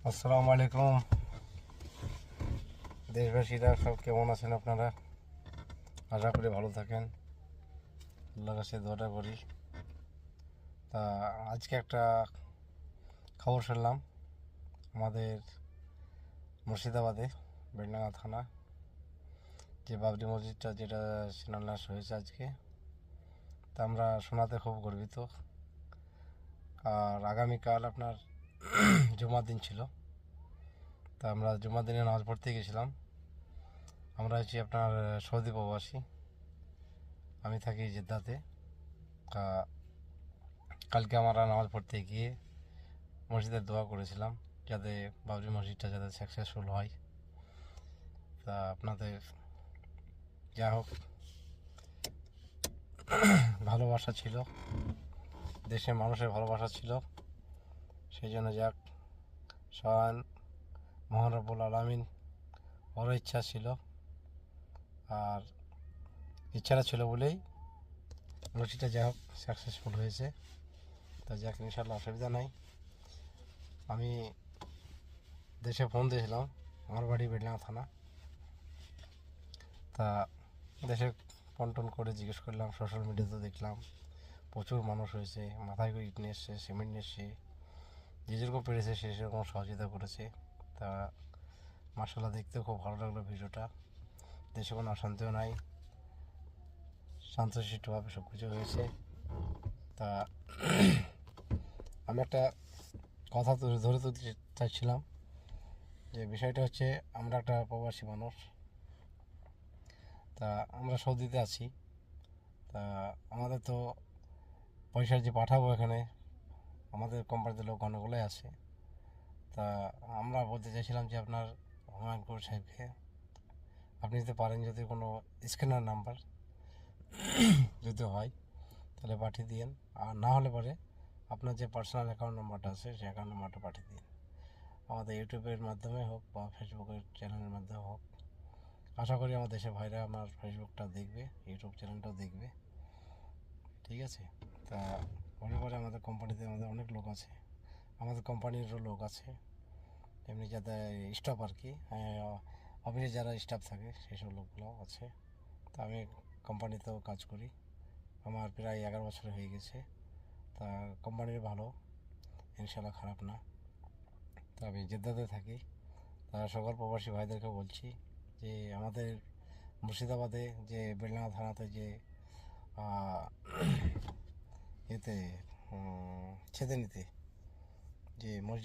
আসসালামু আলাইকুম দেশবাসীরা, সব কেমন আছেন আপনারা? আশা করি ভালো থাকেন, আল্লাহর কাছে দোয়াটা করি। তা আজকে একটা খবর শুনলাম, আমাদের মুর্শিদাবাদে বেলডাঙ্গা থানা যে বাবরি মসজিদটা যেটা শিলান্যাস হয়েছে আজকে, তা আমরা শোনাতে খুব গর্বিত। আর আগামীকাল আপনার জুমার দিন ছিল, তা আমরা জুমার দিনে নামাজ পড়তে গেছিলাম। আমরা হচ্ছি আপনার সৌদি প্রবাসী, আমি থাকি জেদ্দাতে। কালকে আমরা নামাজ পড়তে গিয়ে মসজিদের দোয়া করেছিলাম যাতে বাবরি মসজিদটা যাতে সাকসেসফুল হয়। তা আপনাদের যা হোক ভালোবাসা ছিল, দেশের মানুষের ভালোবাসা ছিল, সেই জন্য যাক স্বয়ং মহান রব্বুল আলামিন বড় ইচ্ছা ছিল, আর ইচ্ছাটা ছিল বলেই মসজিদটা যা হোক সাকসেসফুল হয়েছে। তা যাক ইনশাল্লাহ অসুবিধা নাই। আমি দেশে ফোন দিয়েছিলাম, আমার বাড়ি বেলডাঙ্গা থানা। তা দেশে ফোন টোন করে জিজ্ঞেস করলাম, সোশ্যাল মিডিয়াতে দেখলাম প্রচুর মানুষ হয়েছে, মাথায় করে ইট নিয়ে এসছে, সিমেন্ট নিয়ে এসছে, যে যেরকম পেরেছে সে সেরকম সহযোগিতা করেছে। তা মার্শাল্লাহ দেখতেও খুব ভালো লাগলো ভিডিওটা। দেশে কোনো অশান্তিও নাই, শান্তশিষ্টভাবে সব কিছু হয়েছে। তা আমি একটা কথা ধরে তুলতে চাইছিলাম, যে বিষয়টা হচ্ছে আমরা একটা প্রবাসী মানুষ, তা আমরা সৌদিতে আছি। তা আমাদের তো পয়সা যে পাঠাবো এখানে, আমাদের কোম্পানিতে লোক অনেকগুলোই আছে। তা আমরা বলতে চাইছিলাম যে আপনার হুমায়ুন কবির সাহেবকে আপনি যদি পারেন, যদি কোনো স্ক্যানার নাম্বার যদি হয় তাহলে পাঠিয়ে দিন, আর না হলে পরে আপনার যে পার্সোনাল অ্যাকাউন্ট নাম্বারটা আছে সেই অ্যাকাউন্ট নাম্বারটা পাঠিয়ে দিন। আমাদের ইউটিউবের মাধ্যমে হোক বা ফেসবুকের চ্যানেলের মাধ্যমে হোক, আশা করি আমার দেশের ভাইরা আমার ফেসবুকটা দেখবে, ইউটিউব চ্যানেলটাও দেখবে, ঠিক আছে? তা পরে পরে আমাদের কোম্পানিতে আমাদের অনেক লোক আছে, আমাদের কোম্পানিরও লোক আছে, এমনি যাতে স্টাফ আর কি, অফিসে যারা স্টাফ থাকে সেই সব লোকগুলো আছে। তা আমি কোম্পানিতেও কাজ করি, আমার প্রায় 11 বছর হয়ে গেছে। তা কোম্পানির ভালো, ইনশাল্লাহ খারাপ না। তা আমি জেদ্দাতে থাকি। তা সকল প্রবাসী ভাইদেরকে বলছি যে আমাদের মুর্শিদাবাদে যে বেলডাঙ্গা থানাতে যে এতে ছেদে নিতে যে মসজিদ